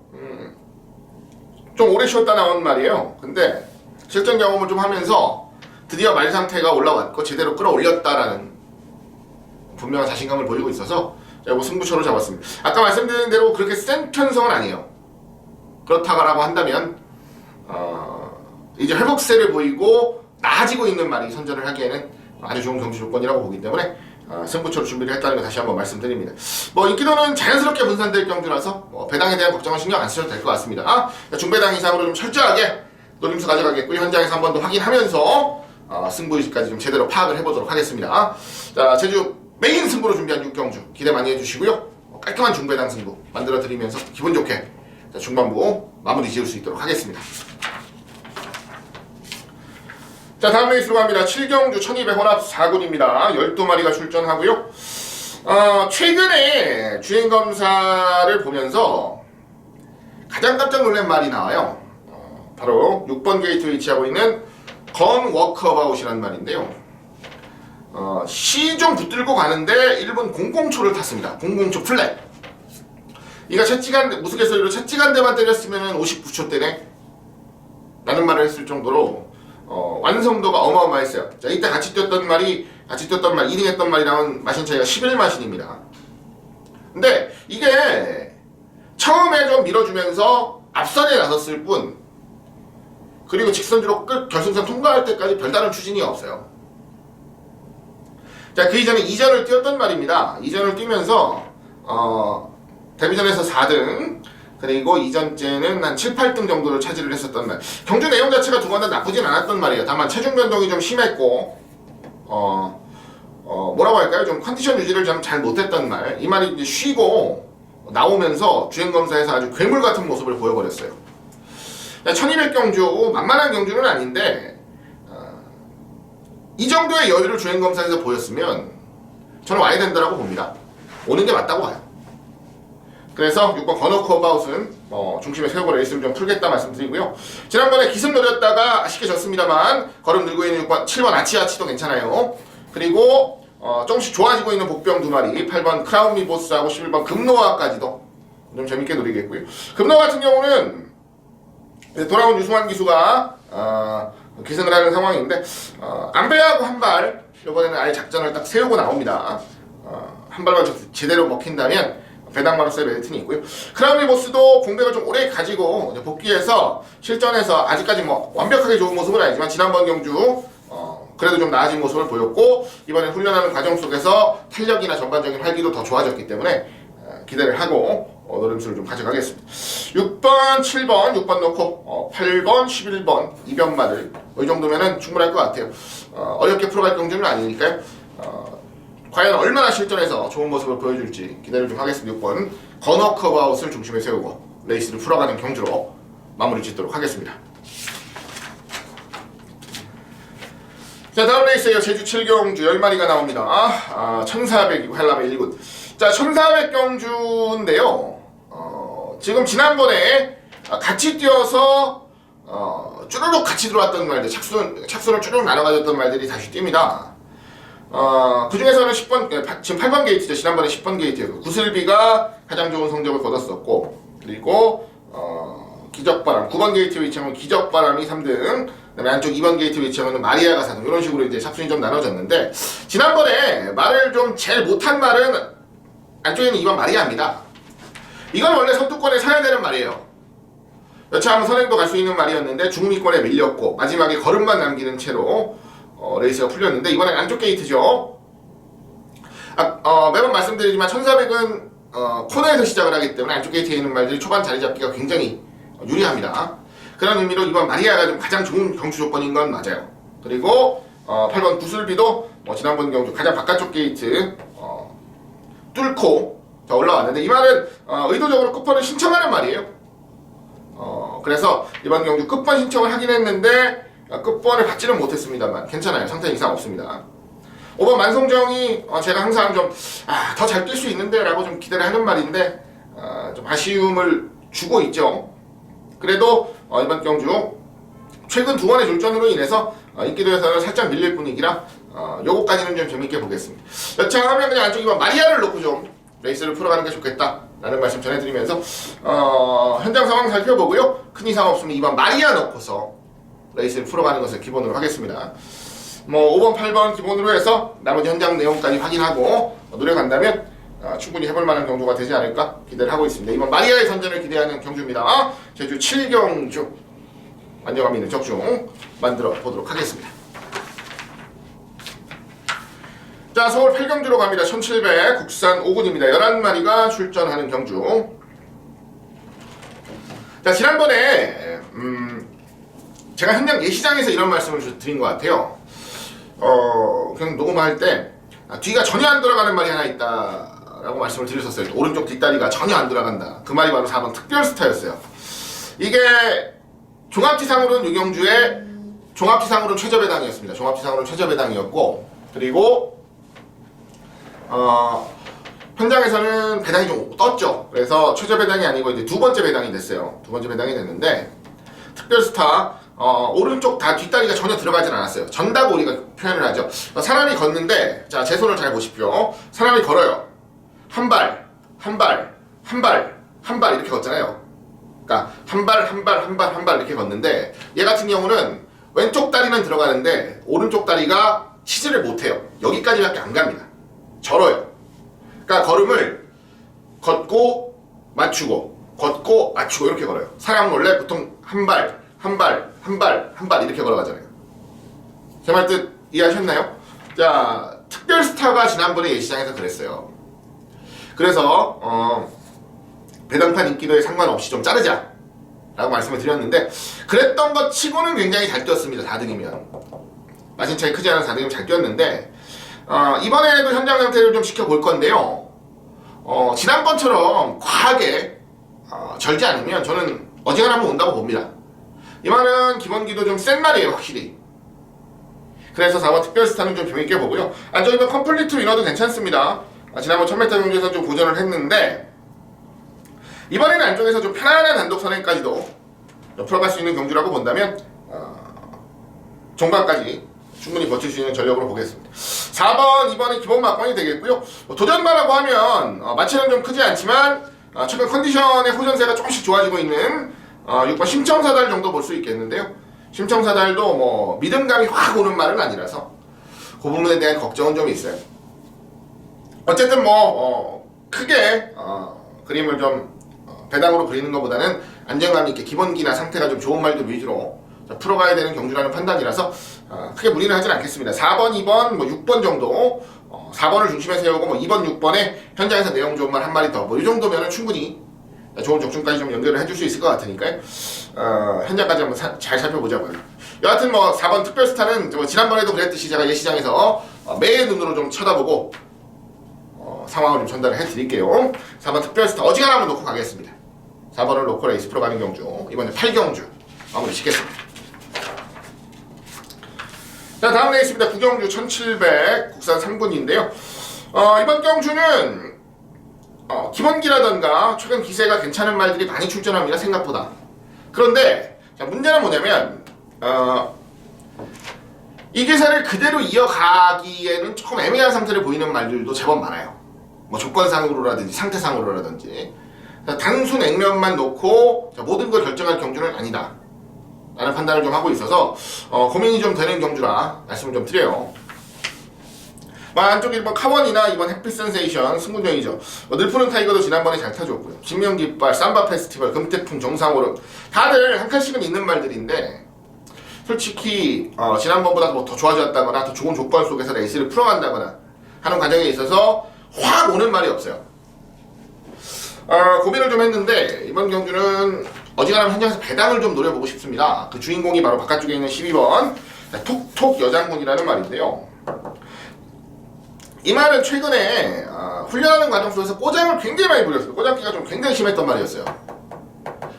좀 오래 쉬었다 나온 말이에요. 근데 실전 경험을 좀 하면서 드디어 말 상태가 올라왔고 제대로 끌어올렸다라는 분명한 자신감을 보이고 있어서 제가 승부처로 잡았습니다. 아까 말씀드린 대로 그렇게 센 편성은 아니에요. 그렇다고 한다면 이제 회복세를 보이고 나아지고 있는 말이 선전을 하기에는 아주 좋은 경주 조건이라고 보기 때문에 승부처로 준비를 했다는 거 다시 한번 말씀드립니다. 인기도는 자연스럽게 분산될 경주라서 배당에 대한 걱정은 신경 안 쓰셔도 될 것 같습니다. 중배당 이상으로 좀 철저하게 노림수 가져가겠고요. 현장에서 한 번 더 확인하면서 승부의식까지 좀 제대로 파악을 해보도록 하겠습니다. 자, 제주 메인 승부로 준비한 6경주 기대 많이 해주시고요. 깔끔한 중배당 승부 만들어드리면서 기분 좋게 중반부 마무리 지을 수 있도록 하겠습니다. 자, 다음 레이스로 갑니다. 7경주 1200 혼합 4군입니다. 12마리가 출전하고요. 최근에 주행검사를 보면서 가장 깜짝 놀란 말이 나와요. 바로 6번 게이트에 위치하고 있는 건 워크어바웃이라는 말인데요. 시 좀 붙들고 가는데 1분 00초를 탔습니다. 00초 플랫. 이가 채찍한 우스갯소리로 채찍한 대만 때렸으면 59초대네 라는 말을 했을 정도로 완성도가 어마어마했어요. 자, 이때 같이 뛰었던 말 2등 했던 말이랑은 마신 차이가 11마신입니다. 근데 이게 처음에 좀 밀어주면서 앞선에 나섰을 뿐, 그리고 직선주로 끝 결승선 통과할 때까지 별다른 추진이 없어요. 자, 그 이전에 2전을 뛰었던 말입니다. 2전을 뛰면서 데뷔전에서 4등, 그리고 이전째는 한 7, 8등 정도를 차지를 했었던 말. 경주 내용 자체가 두 번 다 나쁘진 않았던 말이에요. 다만 체중 변동이 좀 심했고 뭐라고 할까요? 좀 컨디션 유지를 좀 잘 못했던 말. 이 말이 이제 쉬고 나오면서 주행검사에서 아주 괴물 같은 모습을 보여버렸어요. 1200 경주 만만한 경주는 아닌데 이 정도의 여유를 주행검사에서 보였으면 저는 와야 된다고 봅니다. 오는 게 맞다고 봐요. 그래서 6번 건워크어바웃은 중심에 세우고 레이스를 좀 풀겠다 말씀드리고요. 지난번에 기습 노렸다가 아쉽게 졌습니다만 걸음 늘고 있는 6번, 7번 아치아치도 괜찮아요. 그리고 조금씩 좋아지고 있는 복병 2마리 8번 크라운 미보스하고 11번 금노아까지도 좀 재밌게 노리겠고요. 금노아 같은 경우는 돌아온 유승환 기수가 기승을 하는 상황인데 안배하고 한 발 이번에는 아예 작전을 딱 세우고 나옵니다. 한 발만 제대로 먹힌다면 배당마루스의 메리트는 있고요. 크라운 미보스도 공백을 좀 오래 가지고 복귀해서 실전에서 아직까지 완벽하게 좋은 모습은 아니지만 지난번 경주 그래도 좀 나아진 모습을 보였고 이번에 훈련하는 과정 속에서 탄력이나 전반적인 활기도 더 좋아졌기 때문에 기대를 하고 노림수를 좀 가져가겠습니다. 6번, 7번, 6번 넣고 8번, 11번 이변마들 이 정도면은 충분할 것 같아요. 어렵게 풀어갈 경주는 아니니까요. 과연 얼마나 실전에서 좋은 모습을 보여줄지 기대를 좀 하겠습니다. 6번 건어커바웃을 중심에 세우고 레이스를 풀어가는 경주로 마무리 짓도록 하겠습니다. 자, 다음 레이스에요. 제주 7경주 10마리가 나옵니다. 1400이고 헬라메 1군. 자, 1400 경주인데요. 지금 지난번에 같이 뛰어서 쭈르륵 같이 들어왔던 말들, 착순을 쭈르륵 나눠 가졌던 말들이 다시 뜁니다. 그 중에서는 10번, 지금 8번 게이트죠. 지난번에 10번 게이트였고 구슬비가 가장 좋은 성적을 거뒀었고 그리고 기적바람 9번 게이트 위치하면 기적바람이 3등, 그다음에 안쪽 2번 게이트 위치하면 마리아가 4등, 이런 식으로 이제 착순이 좀 나눠졌는데 지난번에 말을 좀 제일 못한 말은 안쪽에는 2번 마리아입니다. 이건 원래 선두권에 서야 되는 말이에요. 여차하면 선행도 갈 수 있는 말이었는데 중위권에 밀렸고 마지막에 걸음만 남기는 채로 레이스가 풀렸는데 이번엔 안쪽 게이트죠. 매번 말씀드리지만 1400은 코너에서 시작을 하기 때문에 안쪽 게이트에 있는 말들이 초반 자리 잡기가 굉장히 유리합니다. 그런 의미로 이번 마리아가 좀 가장 좋은 경주 조건인 건 맞아요. 그리고 8번 구슬비도 지난번 경주 가장 바깥쪽 게이트 뚫고 올라왔는데 이 말은 의도적으로 끝번을 신청하는 말이에요. 그래서 이번 경주 끝번 신청을 하긴 했는데 끝번을 받지는 못했습니다만 괜찮아요. 상태 이상 없습니다. 5번 만성정이 제가 항상 좀 더 잘 뛸 수 있는데 라고 좀 기대를 하는 말인데 좀 아쉬움을 주고 있죠. 그래도 이번 경주 최근 두 번의 졸전으로 인해서 인기도에서는 살짝 밀릴 분위기라 요거까지는 좀 재밌게 보겠습니다. 여차하면 그냥 안쪽 2번 마리아를 놓고 좀 레이스를 풀어가는 게 좋겠다 라는 말씀 전해드리면서 현장 상황 살펴보고요. 큰 이상 없으면 2번 마리아 넣고서 레이스를 풀어가는 것을 기본으로 하겠습니다. 5번, 8번 기본으로 해서 나머지 현장 내용까지 확인하고 노력한다면 충분히 해볼 만한 경주가 되지 않을까 기대를 하고 있습니다. 이번 마리아의 선전을 기대하는 경주입니다. 제주 7경주 안정감 있는 적중 만들어 보도록 하겠습니다. 자, 서울 8경주로 갑니다. 1700 국산 5군입니다. 11마리가 출전하는 경주. 자, 지난번에 제가 현장 예시장에서 이런 말씀을 드린 것 같아요. 그냥 녹음할 때 뒤가 전혀 안 돌아가는 말이 하나 있다 라고 말씀을 드렸었어요. 오른쪽 뒷다리가 전혀 안 돌아간다. 그 말이 바로 4번 특별스타였어요. 이게 종합지상으로는 유경주의 종합지상으로는 최저배당이었습니다. 종합지상으로는 최저배당이었고 그리고 현장에서는 배당이 좀 떴죠. 그래서 최저배당이 아니고 이제 두 번째 배당이 됐어요. 두 번째 배당이 됐는데 특별스타 오른쪽 다 뒷다리가 전혀 들어가진 않았어요. 전다고 우리가 표현을 하죠. 사람이 걷는데 자, 제 손을 잘 보십시오. 사람이 걸어요. 한 발, 한 발, 한 발, 한 발 이렇게 걷잖아요. 그러니까 한 발, 한 발, 한 발, 한 발 이렇게 걷는데 얘 같은 경우는 왼쪽 다리는 들어가는데 오른쪽 다리가 치지를 못해요. 여기까지밖에 안 갑니다. 절어요. 그러니까 걸음을 걷고 맞추고 걷고 맞추고 이렇게 걸어요. 사람은 원래 보통 한 발, 한 발, 한 발, 한 발 이렇게 걸어가잖아요. 제 말 뜻 이해하셨나요? 자, 특별스타가 지난번에 예시장에서 그랬어요. 그래서 배당판 인기도에 상관없이 좀 자르자 라고 말씀을 드렸는데 그랬던 것 치고는 굉장히 잘 뛰었습니다. 4등이면 마진 차이 크지 않은 4등이면 잘 뛰었는데 이번에도 현장 상태를 좀 지켜볼 건데요. 지난번처럼 과하게 절지 않으면 저는 어지간하면 온다고 봅니다. 이 말은 기본기도 좀 센 말이에요. 확실히. 그래서 4번 특별스타는 좀 재밌게 보고요. 안쪽이면 컴플리트 위너도 괜찮습니다. 지난번 1000m 경주에서 좀 고전을 했는데 이번에는 안쪽에서 좀 편안한 단독 선행까지도 풀어갈 수 있는 경주라고 본다면 종반까지 충분히 버틸 수 있는 전력으로 보겠습니다. 4번, 2번은 기본 막번이 되겠고요. 도전마라고 하면 마치는 좀 크지 않지만 최근 컨디션의 호전세가 조금씩 좋아지고 있는 6번 심청사달 정도 볼 수 있겠는데요. 심청사달도 뭐 믿음감이 확 오는 말은 아니라서 그 부분에 대한 걱정은 좀 있어요. 어쨌든 뭐 크게 그림을 좀 배당으로 그리는 것보다는 안정감 있게 기본기나 상태가 좀 좋은 말들 위주로 풀어가야 되는 경주라는 판단이라서 크게 무리는 하진 않겠습니다. 4번, 2번, 뭐 6번 정도 4번을 중심에 세우고 뭐 2번, 6번에 현장에서 내용 좋은 말 한 마리 더 뭐 이 정도면은 충분히 좋은 적중까지 좀 연결을 해줄 수 있을 것 같으니까요. 현장까지 한번 잘 살펴보자고요. 여하튼 뭐 4번 특별스타는 뭐 지난번에도 그랬듯이 제가 예시장에서 매의 눈으로 좀 쳐다보고 상황을 좀 전달을 해드릴게요. 4번 특별스타 어지간하면 놓고 가겠습니다. 4번을 놓고 레이스 풀어가는 경주, 이번에 8경주 마무리 짓겠습니다. 자, 다음 레이스입니다. 9경주 1700 국산 3군인데요. 이번 경주는 기본기라던가 최근 기세가 괜찮은 말들이 많이 출전합니다. 생각보다. 그런데 자, 문제는 뭐냐면 이 기세를 그대로 이어가기에는 조금 애매한 상태를 보이는 말들도 제법 많아요. 뭐 조건상으로라든지 상태상으로라든지 단순 액면만 놓고 모든 걸 결정할 경주는 아니다 라는 판단을 좀 하고 있어서 고민이 좀 되는 경주라 말씀을 좀 드려요. 안쪽 1번 카원이나 이번 햇빛 센세이션 승군형이죠. 늘푸른 타이거도 지난번에 잘 타줬고요. 진명깃발, 삼바 페스티벌, 금태풍, 정상오름 다들 한 칸씩은 있는 말들인데 솔직히 지난번보다 뭐 더 좋아졌다거나 더 좋은 조건 속에서 레이스를 풀어간다거나 하는 과정에 있어서 확 오는 말이 없어요. 고민을 좀 했는데 이번 경주는 어지간하면 현장에서 배당을 좀 노려보고 싶습니다. 그 주인공이 바로 바깥쪽에 있는 12번 톡톡 여장군이라는 말인데요. 이 말은 최근에 훈련하는 과정 속에서 꼬장을 굉장히 많이 부렸어요. 꼬장기가 좀 굉장히 심했던 말이었어요.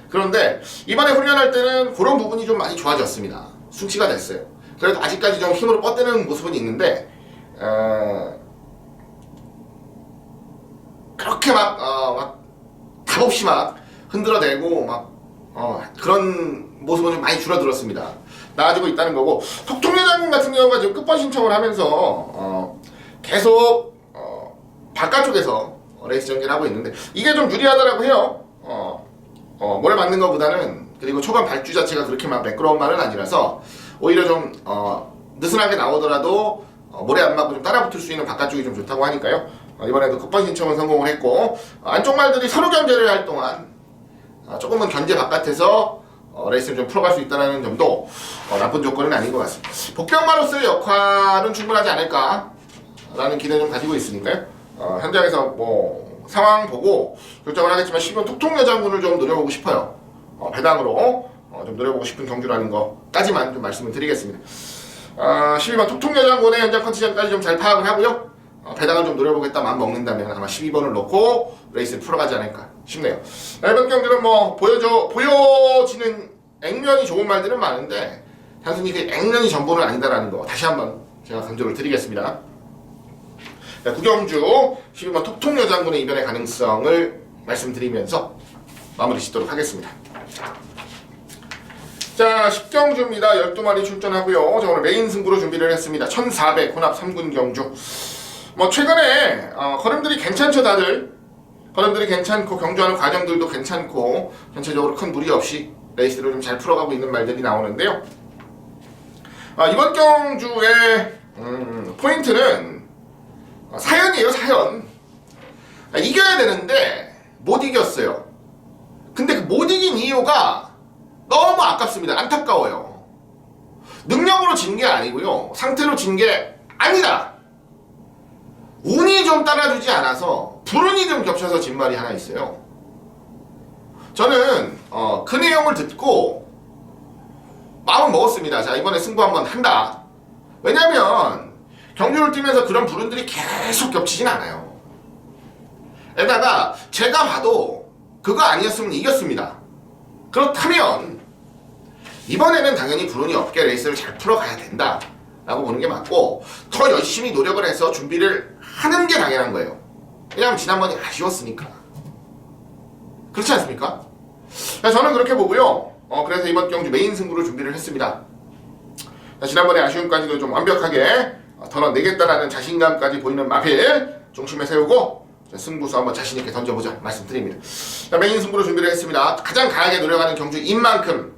그런데 이번에 훈련할 때는 그런 부분이 좀 많이 좋아졌습니다. 순치가 됐어요. 그래도 아직까지 좀 힘으로 뻗대는 모습은 있는데 그렇게 막 답없이 막 흔들어대고 막 그런 모습은 좀 많이 줄어들었습니다. 나아지고 있다는 거고 톡톡여장군 같은 경우가 지금 끝번 신청을 하면서 계속 바깥쪽에서 레이스 전개를 하고 있는데 이게 좀 유리하다라고 해요. 모래 맞는 것보다는 그리고 초반 발주 자체가 그렇게 막 매끄러운 말은 아니라서 오히려 좀 느슨하게 나오더라도 모래 안 맞고 좀 따라붙을 수 있는 바깥쪽이 좀 좋다고 하니까요. 이번에도 급번 신청은 성공을 했고 안쪽 말들이 서로 견제를 할 동안 조금은 견제 바깥에서 레이스를 좀 풀어갈 수 있다는 점도 나쁜 조건은 아닌 것 같습니다. 복병마로서의 역할은 충분하지 않을까 라는 기대를 좀 가지고 있으니까요. 현장에서 뭐 상황 보고 결정을 하겠지만 10번 톡톡여장군을 좀 노려보고 싶어요. 배당으로 좀 노려보고 싶은 경주라는 거까지만 좀 말씀을 드리겠습니다. 12번 톡톡여장군의 현장 컨디션까지 좀 잘 파악을 하고요. 배당을 좀 노려보겠다 마음 먹는다면 아마 12번을 놓고 레이스를 풀어가지 않을까 싶네요. 이번 경주는 뭐 보여지는 액면이 좋은 말들은 많은데 단순히 그 액면이 전부는 아니다라는 거 다시 한번 제가 강조를 드리겠습니다. 9경주 12번 톡톡여장군의 이변의 가능성을 말씀드리면서 마무리 짓도록 하겠습니다. 자, 10경주입니다. 12마리 출전하고요. 자, 오늘 메인 승부로 준비를 했습니다. 1400 혼합 3군 경주. 뭐 최근에 걸음들이 괜찮죠 다들. 걸음들이 괜찮고 경주하는 과정들도 괜찮고 전체적으로 큰 무리 없이 레이스를 좀 잘 풀어가고 있는 말들이 나오는데요. 이번 경주의 포인트는 사연이에요. 사연. 이겨야 되는데 못 이겼어요. 근데 그 못 이긴 이유가 너무 아깝습니다. 안타까워요. 능력으로 진 게 아니고요. 상태로 진 게 아니다. 운이 좀 따라주지 않아서 불운이 좀 겹쳐서 진 말이 하나 있어요. 저는 그 내용을 듣고 마음을 먹었습니다. 자, 이번에 승부 한번 한다. 왜냐면 경주를 뛰면서 그런 불운들이 계속 겹치진 않아요. 게다가 제가 봐도 그거 아니었으면 이겼습니다. 그렇다면 이번에는 당연히 불운이 없게 레이스를 잘 풀어가야 된다 라고 보는 게 맞고 더 열심히 노력을 해서 준비를 하는 게 당연한 거예요. 왜냐하면 지난번이 아쉬웠으니까. 그렇지 않습니까? 저는 그렇게 보고요. 그래서 이번 경주 메인 승부를 준비를 했습니다. 지난번에 아쉬움까지도 좀 완벽하게 덜어내겠다라는 자신감까지 보이는 마필 중심에 세우고 승부수 한번 자신있게 던져보자 말씀드립니다. 메인 승부로 준비를 했습니다. 가장 강하게 노력하는 경주인 만큼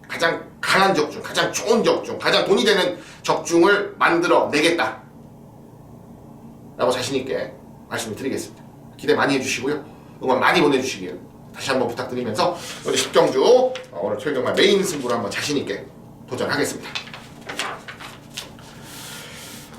가장 강한 적중, 가장 좋은 적중, 가장 돈이 되는 적중을 만들어내겠다 라고 자신있게 말씀을 드리겠습니다. 기대 많이 해주시고요. 응원 많이 보내주시길 다시 한번 부탁드리면서 오늘 10경주 오늘 최경만 메인 승부로 한번 자신있게 도전하겠습니다.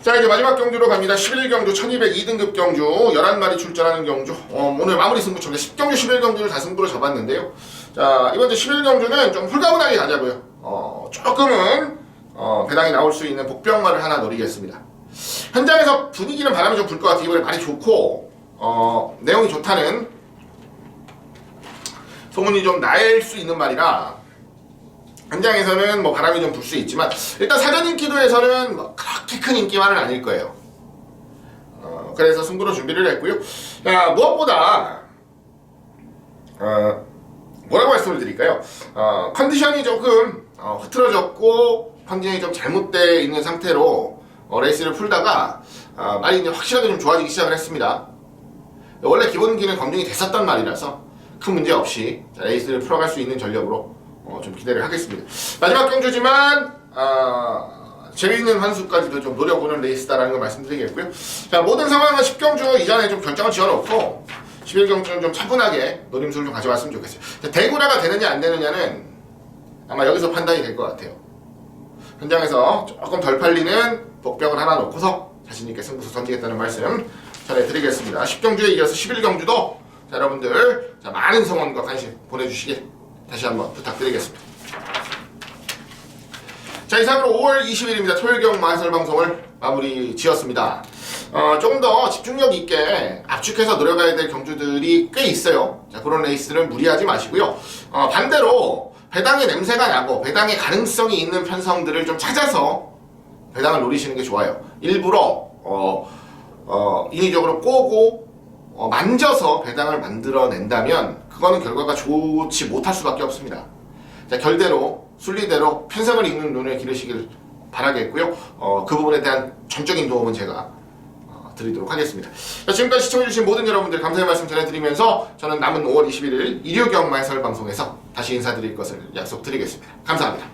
자, 이제 마지막 경주로 갑니다. 11경주 1202등급 경주 11마리 출전하는 경주. 오늘 마무리 승부처인데 10경주 11경주를 다 승부로 잡았는데요. 자, 이번 주 11경주는 좀 홀가분하게 가자고요. 조금은 배당이 나올 수 있는 복병마를 하나 노리겠습니다. 현장에서 분위기는 바람이 좀 불 것 같아요. 이번에 말이 좋고 내용이 좋다는 소문이 좀 날 수 있는 말이라 현장에서는 뭐 바람이 좀 불 수 있지만 일단 사전 인기도에서는 뭐 그렇게 큰 인기만은 아닐 거예요. 그래서 승부로 준비를 했고요. 자, 무엇보다 뭐라고 말씀을 드릴까요? 컨디션이 조금 흐트러졌고 컨디션이 좀 잘못되어 있는 상태로 레이스를 풀다가 말이 이제 확실하게 좀 좋아지기 시작을 했습니다. 원래 기본기는 검증이 됐었단 말이라서 큰 문제 없이 레이스를 풀어갈 수 있는 전력으로 좀 기대를 하겠습니다. 마지막 경주지만 재미있는 환수까지도 좀 노려보는 레이스다라는 걸 말씀드리겠고요. 자, 모든 상황은 10경주 이전에 좀 결정을 지어놓고 11경주는 좀 차분하게 노림수를 좀 가져왔으면 좋겠어요. 자, 대구라가 되느냐 안 되느냐는 아마 여기서 판단이 될 것 같아요. 현장에서 조금 덜 팔리는 복병을 하나 놓고서 자신있게 승부수 던지겠다는 말씀 전해드리겠습니다. 10경주에 이어서 11경주도 여러분들 많은 성원과 관심 보내주시길 다시 한번 부탁드리겠습니다. 자, 이상으로 5월 20일입니다. 토요일경 마해설 방송을 마무리 지었습니다. 조금 더 집중력 있게 압축해서 노려가야 될 경주들이 꽤 있어요. 자, 그런 레이스는 무리하지 마시고요. 반대로 배당의 냄새가 나고 배당의 가능성이 있는 편성들을 좀 찾아서 배당을 노리시는 게 좋아요. 일부러 인위적으로 꼬고 만져서 배당을 만들어낸다면 그거는 결과가 좋지 못할 수밖에 없습니다. 자, 결대로 순리대로 편성을 읽는 눈을 기르시길 바라겠고요. 그 부분에 대한 전적인 도움은 제가 드리도록 하겠습니다. 자, 지금까지 시청해주신 모든 여러분들 감사의 말씀 전해드리면서 저는 남은 5월 21일 일요경 마해설 방송에서 다시 인사드릴 것을 약속드리겠습니다. 감사합니다.